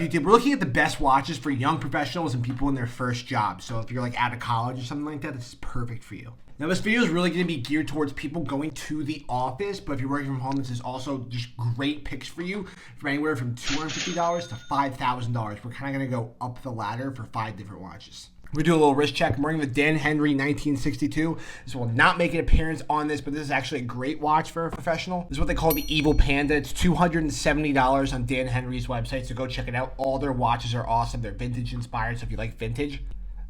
YouTube? We're looking at the best watches for young professionals and people in their first job. So if you're like out of college or something like that, this is perfect for you. Now this video is really going to be geared towards people going to the office, but if you're working from home, this is also just great picks for you from anywhere from $250 to $5,000. We're kind of going to go up the ladder for 5 different watches. We do a little wrist check. I'm wearing the Dan Henry 1962. This will not make an appearance on this, but this is actually a great watch for a professional. This is what they call the Evil Panda. It's $270 on Dan Henry's website, so go check it out. All their watches are awesome. They're vintage inspired, so if you like vintage,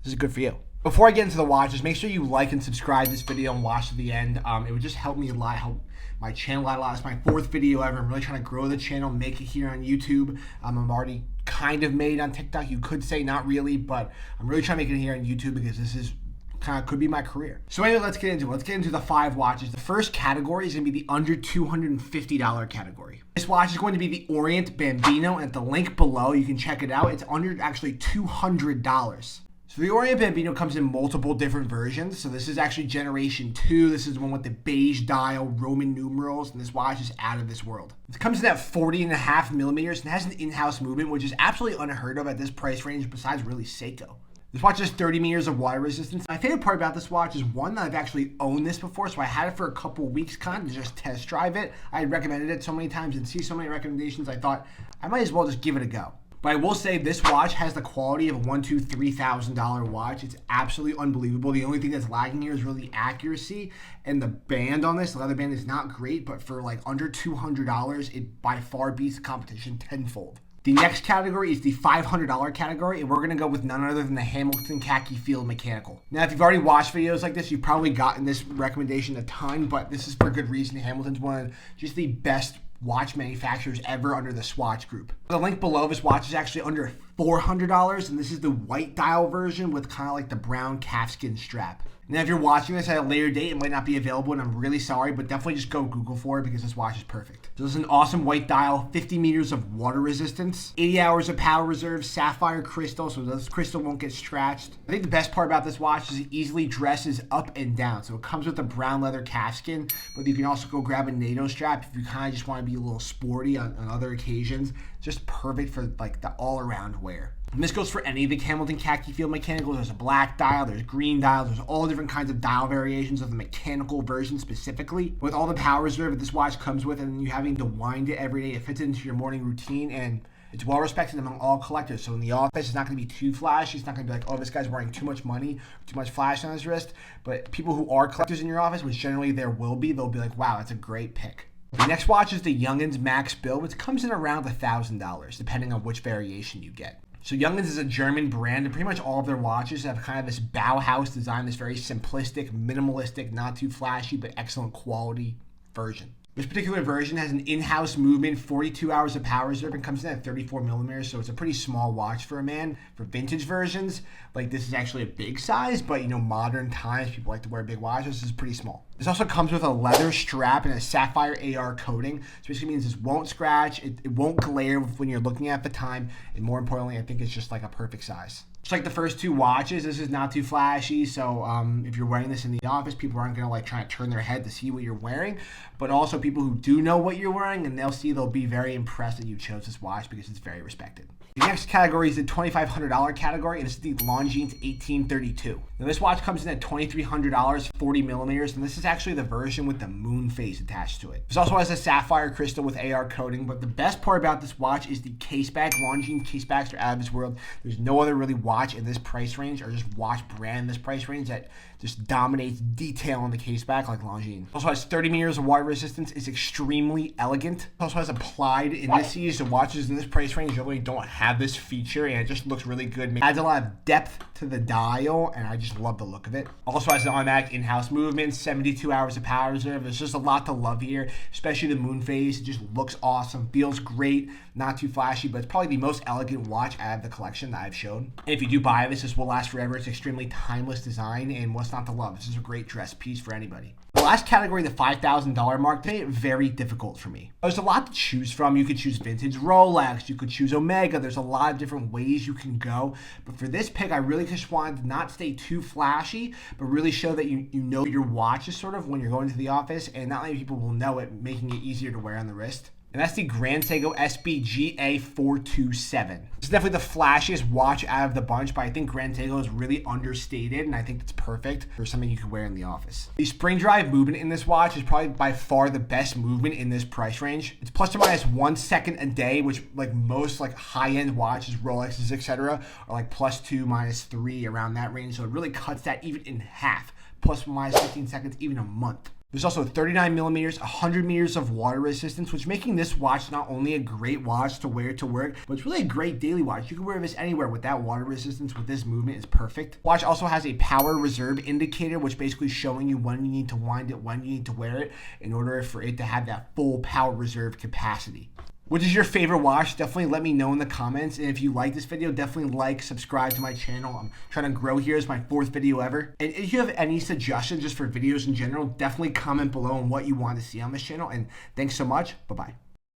this is good for you. Before I get into the watches, make sure you like and subscribe this video and watch to the end. It would just help me a lot, help my channel out a lot. It's my 4th video ever. I'm really trying to grow the channel, make it here on YouTube. I'm already kind of made on TikTok. You could say not really, but I'm really trying to make it here on YouTube because this is kind of could be my career. So anyway, let's get into it. Let's get into the 5 watches. The first category is going to be the under $250 category. This watch is going to be the Orient Bambino, and at the link below, you can check it out. It's under actually $200. So the Orient Bambino comes in multiple different versions. So this is actually generation 2. This is the one with the beige dial, Roman numerals, and this watch is out of this world. It comes in at 40.5 millimeters and has an in-house movement, which is absolutely unheard of at this price range besides really Seiko. This watch has 30 meters of water resistance. My favorite part about this watch is one that I've actually owned this before, so I had it for a couple weeks kind of to just test drive it. I had recommended it so many times and see so many recommendations, I thought I might as well just give it a go. But I will say this watch has the quality of a $1,000, $2,000, $3,000 watch. It's absolutely unbelievable. The only thing that's lagging here is really accuracy, and the band on this, the leather band, is not great, but for like under $200, it by far beats the competition tenfold. The next category is the $500 category, and we're going to go with none other than the Hamilton Khaki Field Mechanical. Now, if you've already watched videos like this, you've probably gotten this recommendation a ton, but this is for good reason. Hamilton's one of just the best watch manufacturers ever under the Swatch Group. The link below this watch is actually under $400, and this is the white dial version with kind of like the brown calfskin strap. Now, if you're watching this at a later date, it might not be available, and I'm really sorry, but definitely just go Google for it because this watch is perfect. So this is an awesome white dial, 50 meters of water resistance, 80 hours of power reserve, sapphire crystal, so this crystal won't get scratched. I think the best part about this watch is it easily dresses up and down. So it comes with a brown leather calfskin, but you can also go grab a NATO strap if you kind of just want to be a little sporty on other occasions. Just perfect for like the all-around wear. And this goes for any of the Hamilton Khaki Field Mechanicals. There's a black dial, there's green dial, there's all different kinds of dial variations of the mechanical version specifically. With all the power reserve that this watch comes with, and you having to wind it every day, it fits into your morning routine, and it's well respected among all collectors. So in the office, it's not going to be too flashy. It's not going to be like, oh, this guy's wearing too much money, too much flash on his wrist. But people who are collectors in your office, which generally there will be, they'll be like, wow, that's a great pick. The next watch is the Youngins Max Bill, which comes in around $1,000, depending on which variation you get. So Youngins is a German brand, and pretty much all of their watches have kind of this Bauhaus design, this very simplistic, minimalistic, not too flashy, but excellent quality version. This particular version has an in-house movement, 42 hours of power reserve, and comes in at 34 millimeters, so it's a pretty small watch for a man. For vintage versions, like this is actually a big size, but you know, modern times, people like to wear big watches. This is pretty small. This also comes with a leather strap and a sapphire AR coating. So basically means this won't scratch, it won't glare when you're looking at the time, and more importantly, I think it's just like a perfect size. Just like the first 2 watches, this is not too flashy, so if you're wearing this in the office, people aren't going to like try to turn their head to see what you're wearing, but also people who do know what you're wearing, and they'll be very impressed that you chose this watch because it's very respected. The next category is the $2,500 category, and this is the Longines 1832. Now this watch comes in at $2,300, 40 millimeters, and this is actually the version with the moon phase attached to it. This also has a sapphire crystal with AR coating, but the best part about this watch is the case back. Longines case backs are out of this world. There's no other really watch in this price range, or just watch brand in this price range that just dominates detail on the case back like Longines. Also has 30 meters of water resistance. It's extremely elegant. It also has applied indices, so watches in this price range really don't have this feature, and it just looks really good. It adds a lot of depth to the dial, and I just love the look of it. Also has an automatic in-house movement, 72 hours of power reserve. There's just a lot to love here, especially the moon phase. It just looks awesome, feels great, not too flashy, but it's probably the most elegant watch out of the collection that I've shown. And if you do buy this will last forever. It's extremely timeless design, and what's not to love? This is a great dress piece for anybody. The last category, the $5,000 mark, made it very difficult for me. There's a lot to choose from. You could choose vintage Rolex, you could choose Omega. There's a lot of different ways you can go. But for this pick, I really just wanted to not stay too flashy, but really show that you know your watch is sort of when you're going to the office, and not many people will know it, making it easier to wear on the wrist. And that's the Grand Seiko SBGA 427. This is definitely the flashiest watch out of the bunch, but I think Grand Seiko is really understated, and I think it's perfect for something you could wear in the office. The spring drive movement in this watch is probably by far the best movement in this price range. It's plus or minus 1 second a day, which like most like high-end watches, Rolexes, etc., are like +2, -3 around that range. So it really cuts that even in half, plus or minus 15 seconds, even a month. There's also 39 millimeters, 100 meters of water resistance, which making this watch not only a great watch to wear to work, but it's really a great daily watch. You can wear this anywhere with that water resistance. With this movement, is perfect. Watch also has a power reserve indicator, which basically showing you when you need to wind it, when you need to wear it, in order for it to have that full power reserve capacity. Which is your favorite watch? Definitely let me know in the comments. And if you like this video, definitely like, subscribe to my channel. I'm trying to grow here. It's my 4th video ever. And if you have any suggestions just for videos in general, definitely comment below on what you want to see on this channel. And thanks so much. Bye-bye.